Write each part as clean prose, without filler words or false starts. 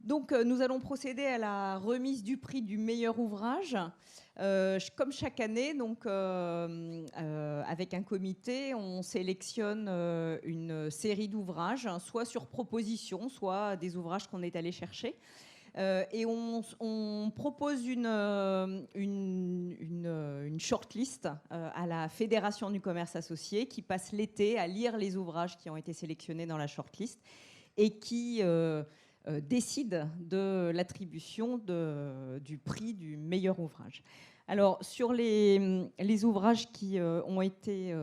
Donc, nous allons procéder à la remise du prix du meilleur ouvrage. Comme chaque année, donc, avec un comité, on sélectionne une série d'ouvrages, soit sur proposition, soit des ouvrages qu'on est allé chercher. Et on propose une shortlist à la Fédération du commerce associé qui passe l'été à lire les ouvrages qui ont été sélectionnés dans la shortlist et qui décide de l'attribution du prix du meilleur ouvrage. Alors, sur les ouvrages qui ont été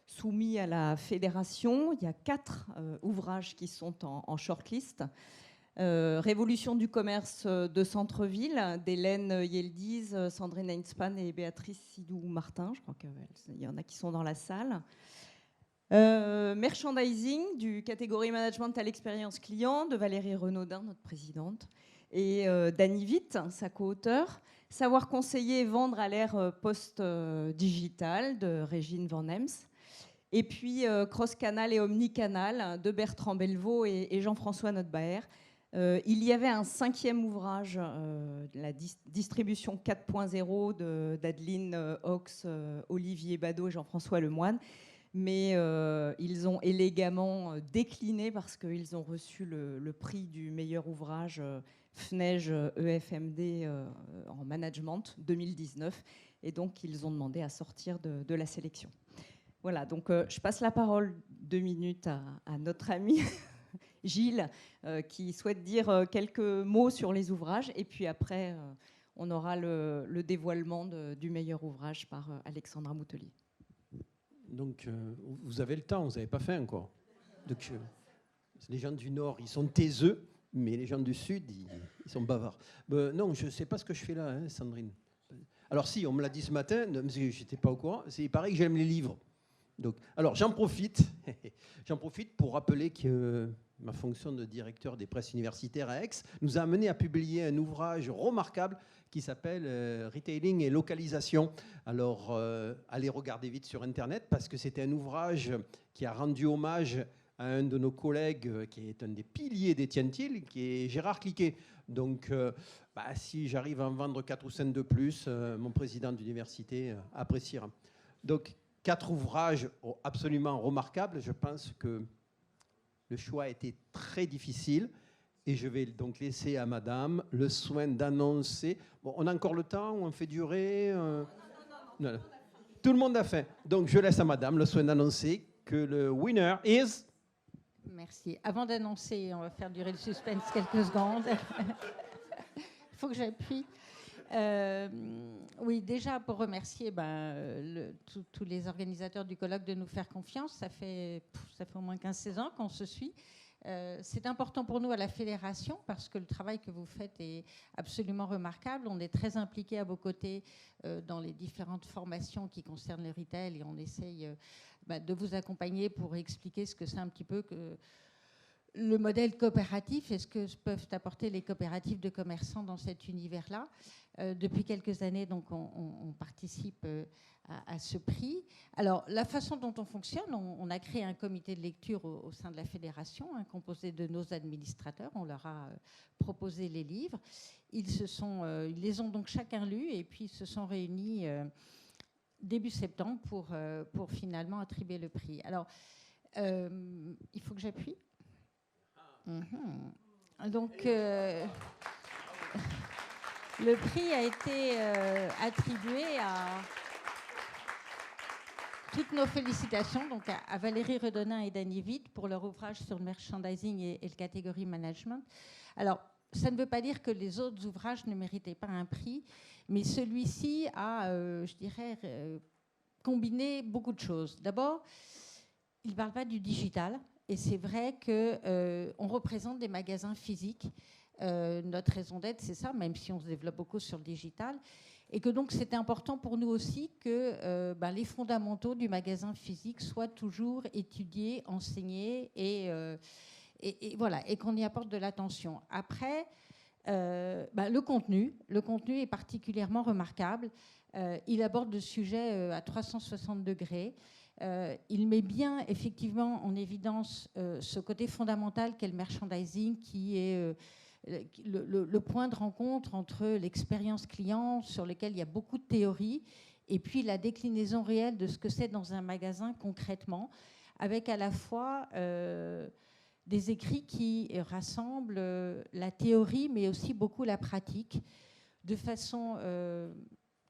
soumis à la fédération, il y a 4 ouvrages qui sont en shortlist. Révolution du commerce de centre-ville, d'Hélène Yildiz, Sandrine Heinspan et Béatrice Sidou-Martin. Je crois qu'il y en a qui sont dans la salle. Merchandising, du catégorie management à l'expérience client, de Valérie Renaudin, notre présidente, et Dany Witt, sa co-auteure. Savoir conseiller et vendre à l'ère post-digitale, de Régine Van Hems. Et puis Cross-Canal et Omnicanal, de Bertrand Belvaux et Jean-François Notbaer. Il y avait un 5e ouvrage, la distribution 4.0 d'Adeline Hawks, Olivier Badeau et Jean-François Lemoine. Mais ils ont élégamment décliné parce qu'ils ont reçu le prix du meilleur ouvrage FNEJ EFMD en management 2019. Et donc, ils ont demandé à sortir de la sélection. Voilà, donc je passe la parole 2 minutes à notre ami Gilles, qui souhaite dire quelques mots sur les ouvrages. Et puis après, on aura le dévoilement du meilleur ouvrage par Alexandra Moutelier. Donc, vous avez le temps, vous n'avez pas faim, quoi. Donc, les gens du Nord, ils sont taiseux, mais les gens du Sud, ils sont bavards. Non, je ne sais pas ce que je fais là, hein, Sandrine. Alors si, on me l'a dit ce matin, mais je n'étais pas au courant, c'est pareil que j'aime les livres. Donc, alors, j'en profite pour rappeler que ma fonction de directeur des presses universitaires à Aix nous a amené à publier un ouvrage remarquable qui s'appelle Retailing et localisation. Alors, allez regarder vite sur Internet parce que c'était un ouvrage qui a rendu hommage à un de nos collègues qui est un des piliers d'Étienne Thiel, qui est Gérard Cliquet. Donc, si j'arrive à en vendre 4 ou 5 de plus, mon président d'université appréciera. Donc, 4 ouvrages absolument remarquables. Je pense que le choix a été très difficile et je vais donc laisser à madame le soin d'annoncer. Bon, on a encore le temps ou on fait durer Non. Tout le monde a faim. Donc je laisse à madame le soin d'annoncer que le winner is... Merci. Avant d'annoncer, on va faire durer le suspense quelques secondes. Il faut que j'appuie. Oui, déjà pour remercier tous les organisateurs du colloque de nous faire confiance. Ça fait au moins 15-16 ans qu'on se suit. C'est important pour nous à la fédération parce que le travail que vous faites est absolument remarquable. On est très impliqués à vos côtés dans les différentes formations qui concernent le retail et on essaye de vous accompagner pour expliquer ce que c'est un petit peu que le modèle coopératif et ce que peuvent apporter les coopératives de commerçants dans cet univers-là. Depuis quelques années, donc, on participe à ce prix. Alors, la façon dont on fonctionne, on a créé un comité de lecture au sein de la fédération, composé de nos administrateurs. On leur a proposé les livres. Ils les ont donc chacun lus et puis se sont réunis début septembre pour finalement attribuer le prix. Alors, il faut que j'appuie. Donc, le prix a été attribué à toutes nos félicitations donc à Valérie Redonin et Dany Witt pour leur ouvrage sur le merchandising et le catégorie management. Alors, ça ne veut pas dire que les autres ouvrages ne méritaient pas un prix, mais celui-ci a, je dirais, combiné beaucoup de choses. D'abord, il ne parle pas du digital. Et c'est vrai qu'on représente des magasins physiques. Notre raison d'être, c'est ça, même si on se développe beaucoup sur le digital. Et que donc, c'était important pour nous aussi que les fondamentaux du magasin physique soient toujours étudiés, enseignés et voilà, et qu'on y apporte de l'attention. Après, le contenu est particulièrement remarquable. Il aborde le sujet à 360 degrés. Il met bien effectivement en évidence ce côté fondamental qu'est le merchandising qui est le point de rencontre entre l'expérience client, sur lequel il y a beaucoup de théorie, et puis la déclinaison réelle de ce que c'est dans un magasin concrètement, avec à la fois des écrits qui rassemblent la théorie, mais aussi beaucoup la pratique, de façon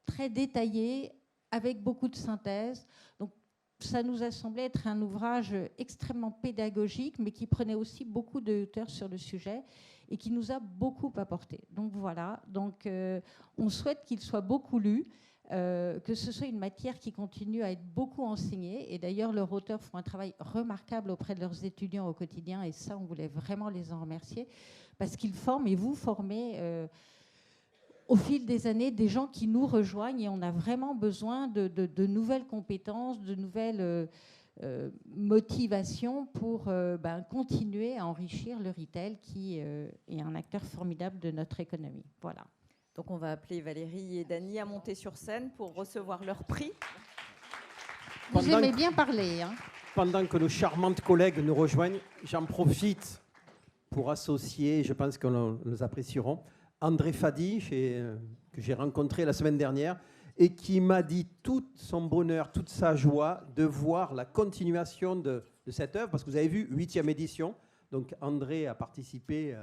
très détaillée, avec beaucoup de synthèse. Donc, ça nous a semblé être un ouvrage extrêmement pédagogique, mais qui prenait aussi beaucoup de hauteur sur le sujet et qui nous a beaucoup apporté. Donc voilà, donc, on souhaite qu'il soit beaucoup lu, que ce soit une matière qui continue à être beaucoup enseignée. Et d'ailleurs, leurs auteurs font un travail remarquable auprès de leurs étudiants au quotidien, et ça, on voulait vraiment les en remercier, parce qu'ils forment, et vous formez au fil des années des gens qui nous rejoignent, et on a vraiment besoin de nouvelles compétences, de nouvelles motivations pour continuer à enrichir le retail, qui est un acteur formidable de notre économie. Voilà. Donc on va appeler Valérie et Dany à monter sur scène pour recevoir leur prix. Vous aimez bien parler, hein. Pendant que nos charmantes collègues nous rejoignent, j'en profite pour associer, je pense que nous apprécierons, André Fadi, que j'ai rencontré la semaine dernière, et qui m'a dit tout son bonheur, toute sa joie de voir la continuation de cette œuvre, parce que vous avez vu, 8e édition, donc André a participé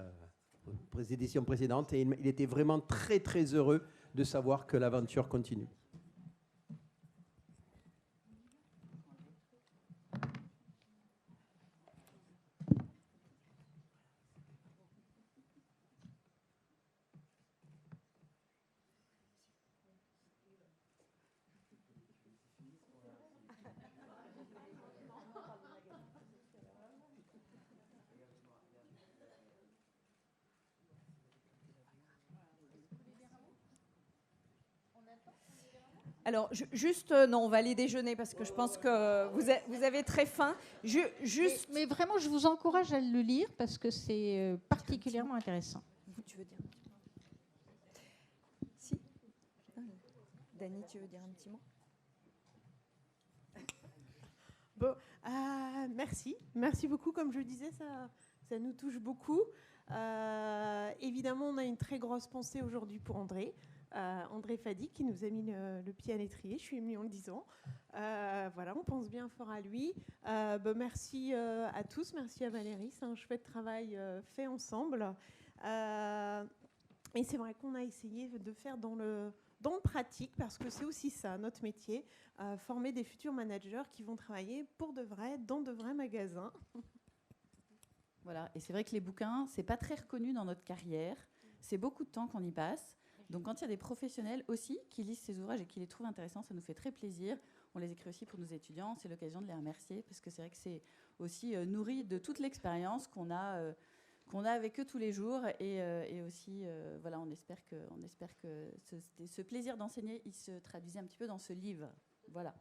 aux éditions précédentes, et il était vraiment très très heureux de savoir que l'aventure continue. Alors, juste, non, on va aller déjeuner parce que je pense que vous avez très faim. Mais vraiment, je vous encourage à le lire parce que c'est particulièrement intéressant. Tu veux dire un petit mot? Si. Dany, tu veux dire un petit mot? Bon, merci beaucoup. Comme je le disais, ça nous touche beaucoup. Évidemment, on a une très grosse pensée aujourd'hui pour André. André Fadi qui nous a mis le pied à l'étrier, je suis émue en le disant. Voilà, on pense bien fort à lui. Merci à tous, merci à Valérie, c'est un chouette travail fait ensemble. Et c'est vrai qu'on a essayé de faire dans le pratique, parce que c'est aussi ça, notre métier, former des futurs managers qui vont travailler pour de vrai, dans de vrais magasins. Voilà, et c'est vrai que les bouquins, c'est pas très reconnu dans notre carrière, c'est beaucoup de temps qu'on y passe. Donc quand il y a des professionnels aussi qui lisent ces ouvrages et qui les trouvent intéressants, ça nous fait très plaisir. On les écrit aussi pour nos étudiants, c'est l'occasion de les remercier, parce que c'est vrai que c'est aussi nourri de toute l'expérience qu'on a avec eux tous les jours. Et aussi, voilà, on espère que ce plaisir d'enseigner, il se traduisait un petit peu dans ce livre. Voilà.